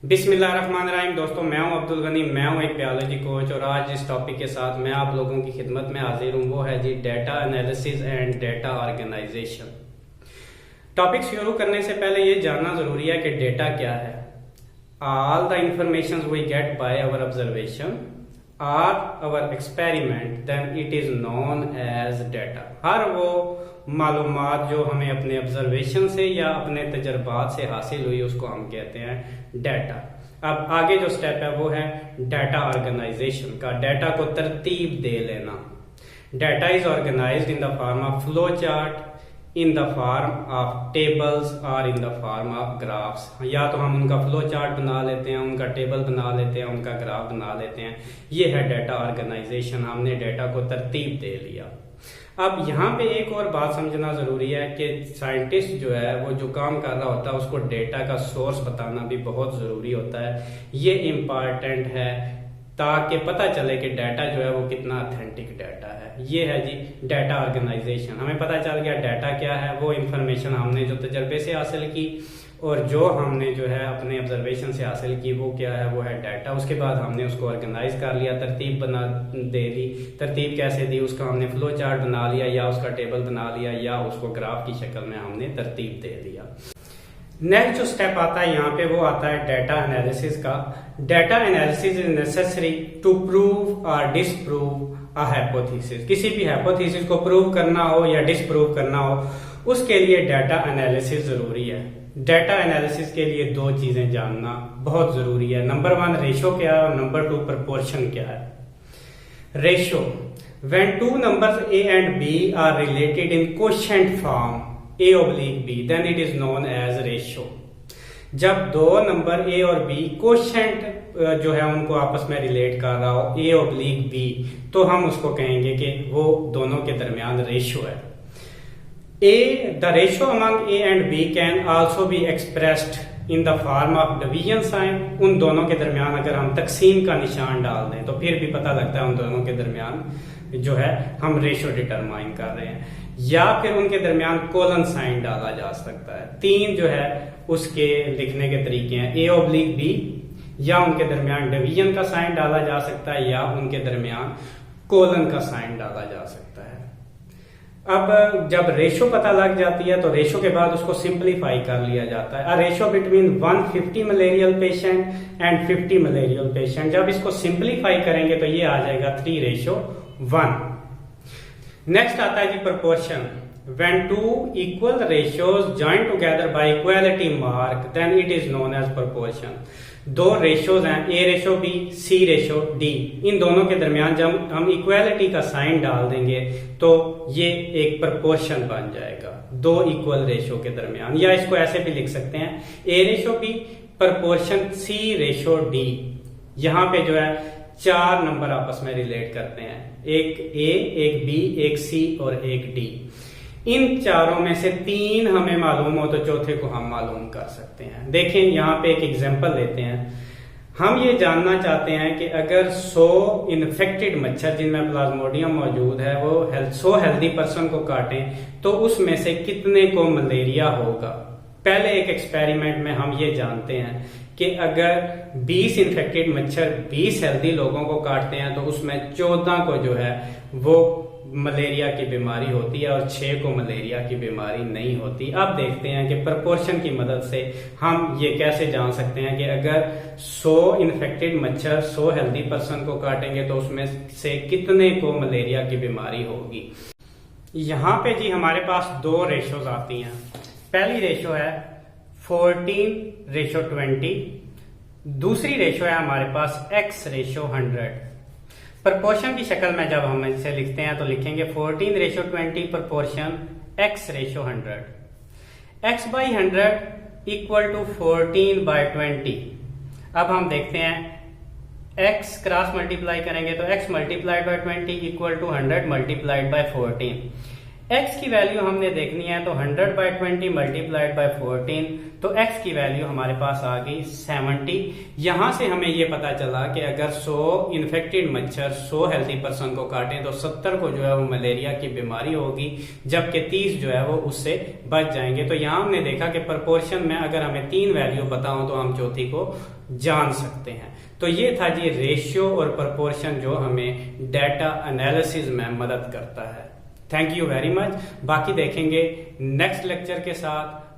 बिस्मिल्लाहिर्रहमानिर्रहीम। दोस्तों, मैं हूं अब्दुल गनी, मैं हूं एक बायोलॉजी कोच और आज जिस टॉपिक के साथ मैं आप लोगों की खिदमत में हाजिर हूं वो है जी data analysis and data organisation. Topic शुरू करने से पहले ये जानना जरूरी है कि डेटा क्या है। All the information we get by our observation or our experiment then it is known as data. हर वो मालूमात जो हमें अपने ऑब्जर्वेशन से या अपने तजर्बात से हासिल हुई उसको हम कहते हैं डाटा। अब आगे जो स्टेप है वो है डाटा ऑर्गेनाइजेशन का। डाटा को तरतीब दे लेना। Data is organised in the form of flow chart, in the form of tables और in the form of graphs. या तो हम उनका फ्लो चार्ट बना लेते हैं, उनका टेबल बना लेते हैं, उनका ग्राफ बना लेते हैं। ये है डाटा ऑर्गेनाइजेशन। हमने डाटा को तरतीब दे लिया। अब यहाँ पे एक और बात समझना जरूरी है कि साइंटिस्ट जो है वो जो काम कर रहा होता है उसको डेटा का सोर्स बताना भी बहुत जरूरी होता है। ये इम्पॉर्टेंट है ताकि पता चले कि डाटा जो है वो कितना ऑथेंटिक डाटा है। ये है जी डाटा ऑर्गेनाइजेशन। हमें पता चल गया डाटा क्या है। वो इंफॉर्मेशन हमने जो तजर्बे से हासिल की और जो हमने जो है अपने ऑब्जर्वेशन से हासिल की वो क्या है, वो है डाटा। उसके बाद हमने उसको ऑर्गेनाइज कर लिया, तरतीब बना दे दी। तरतीब कैसे दी, उसका हमने फ्लो चार्ट बना लिया या उसका टेबल बना लिया या उसको ग्राफ की शक्ल में हमने तरतीब दे दिया। नेक्स्ट जो स्टेप आता है यहाँ पे वो आता है डाटा एनालिसिस का। Data analysis is necessary to prove और डिसप्रूव अ हाइपोथेसिस। किसी भी हाइपोथेसिस को प्रूव करना हो या डिसप्रूव करना हो उसके लिए डाटा एनालिसिस जरूरी है। डाटा एनालिसिस के लिए दो चीजें जानना बहुत जरूरी है। नंबर 1 रेशो क्या है और नंबर 2 प्रोपोर्शन क्या है। Ratio, when two numbers a and b are related in quotient form a/b then it is known as ratio। जब दो नंबर a और b क्वोशेंट जो है उनको आपस में रिलेट कर रहा हो a/b तो हम उसको कहेंगे कि वो दोनों के दरमियान रेशो है। The ratio among A and B can also be expressed in the form of division sign। उन दोनों के दरमियान अगर हम तकसीम का निशान डाल दें तो फिर भी पता लगता है उन दोनों के दरमियान जो है हम रेशो डिटरमाइन कर रहे हैं। या फिर उनके दरमियान कोलन साइन डाला जा सकता है। 3 जो है उसके लिखने के तरीके हैं a/b, या उनके दरमियान डिवीजन का साइन डाला जा सकता है या उनके दरमियान कोलन का साइन डाला जा सकता है। अब जब रेशो पता लग जाती है तो रेशो के बाद उसको सिंपलीफाई कर लिया जाता है। A ratio between 150 malarial patient and 50 malarial patient. जब इसको सिंपलीफाई करेंगे तो ये आ जाएगा 3:1। नेक्स्ट आता है जी proportion. When two equal ratios join together by equality mark then it is known as proportion. दो रेशियोज हैं a/b, c/d। इन दोनों के दरमियान जब हम इक्वालिटी का साइन डाल देंगे तो ये एक प्रोपोर्शन बन जाएगा दो इक्वल रेशियो के दरमियान। या इसको ऐसे भी लिख सकते हैं a/b प्रोपोर्शन c/d। यहाँ पे जो है 4 नंबर आपस में रिलेट करते हैं, एक a, एक b, एक c और एक d। इन चारों में से 3 हमें मालूम हो तो चौथे को हम मालूम कर सकते हैं। देखें यहाँ पे एक एग्जांपल लेते हैं। हम ये जानना चाहते हैं कि अगर 100 इन्फेक्टेड मच्छर जिनमें प्लाज्मोडियम मौजूद है वो 100 हेल्दी पर्सन को काटें तो उसमें से कितने को मलेरिया होगा। पहले एक एक्सपेरिमेंट में हम ये जानते हैं कि अगर 20 इन्फेक्टेड मच्छर 20 हेल्दी लोगों को काटते हैं तो उसमें 14 को जो है वो मलेरिया की बीमारी होती है और 6 को मलेरिया की बीमारी नहीं होती। अब देखते हैं कि प्रोपोर्शन की मदद से हम ये कैसे जान सकते हैं कि अगर 100 इन्फेक्टेड मच्छर 100 हेल्दी पर्सन को काटेंगे तो उसमें से कितने को मलेरिया की बीमारी होगी। यहाँ पे जी हमारे पास 2 रेशोज आती हैं। पहली रेशो है 14:20। दूसरी रेशो है हमारे पास x/100। प्रोपोर्शन की शक्ल में जब हम इसे लिखते हैं तो लिखेंगे 14:20 proportion x/100। x/100 equal to 14/20। अब हम देखते हैं x क्रॉस मल्टीप्लाई करेंगे तो x multiplied by 20 equal to 100 multiplied by 14। x की वैल्यू हमने देखनी है तो 100/20 मल्टीप्लाइड बाय 14, तो x की वैल्यू हमारे पास आ गई 70। यहां से हमें ये पता चला कि अगर 100 इन्फेक्टेड मच्छर 100 हेल्थी पर्सन को काटें तो 70 को जो है वो मलेरिया की बीमारी होगी, जबकि 30 जो है वो उससे बच जाएंगे। तो यहां हमने देखा कि प्रोपोर्शन में अगर हमें 3 वैल्यू बताऊं तो हम चौथी को जान सकते हैं। तो ये था जी रेशियो और प्रोपोर्शन जो हमें डाटा एनालिसिस में मदद करता है। Thank you very much. बाकी देखेंगे नेक्स्ट लेक्चर के साथ।